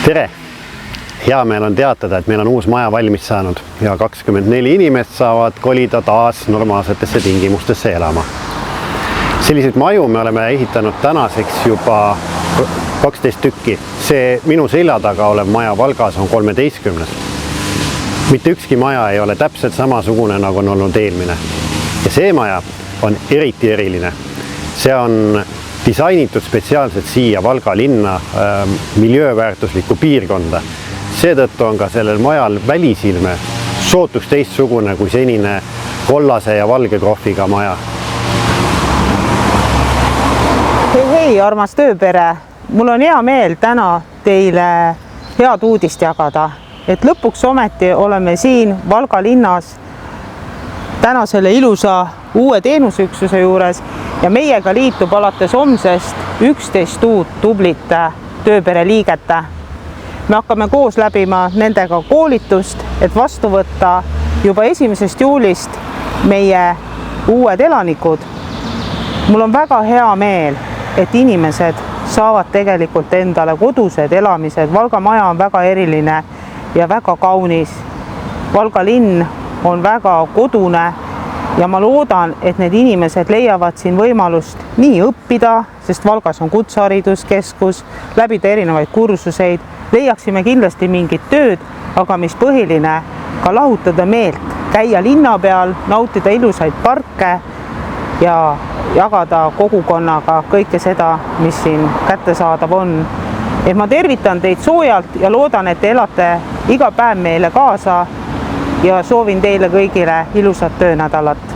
Tere! Hea meel on teatada, et meil on uus maja valmis saanud ja 24 inimest saavad kolida taas normaalsetesse tingimustesse elama. Selliseid maju me oleme ehitanud tänaseks juba 12 tükki. See minu selja taga olev maja Valgas on 13. Mitte ükski maja ei ole täpselt samasugune, nagu on olnud eelmine. Ja see maja on eriti eriline. See on disainitud spetsiaalselt siia Valga linna miljööväärtuslikku piirkonda. Seetõttu on ka sellel majal välisilme sootuks teistsugune kui senine kollase ja valge krohviga maja. Hei, armas tööpere! Mul on hea meel täna teile head uudist jagada, et lõpuks ometi oleme siin Valga linnas täna selle ilusa uue teenusüksuse juures ja meiega liitub alates homsest 11 uut tublit tööpere liiget. Me hakkame koos läbima nendega koolitust, et vastu võtta juba 1. juulist meie uued elanikud. Mul on väga hea meel, et inimesed saavad tegelikult endale kodused elamised. Valga maja on väga eriline ja väga kaunis. Valga linn on väga kodune ja ma loodan, et need inimesed leiavad siin võimalust nii õppida, sest Valgas on kutsehariduskeskus, läbida erinevaid kursuseid, leiaksime kindlasti mingit tööd, aga mis põhiline, ka lahutada meelt, käia linna peal, nautida ilusaid parke ja jagada kogukonnaga kõike seda, mis siin kättesaadav on. Et ma tervitan teid soojalt ja loodan, et te elate iga päev meile kaasa ja soovin teile kõigile ilusat töönädalat.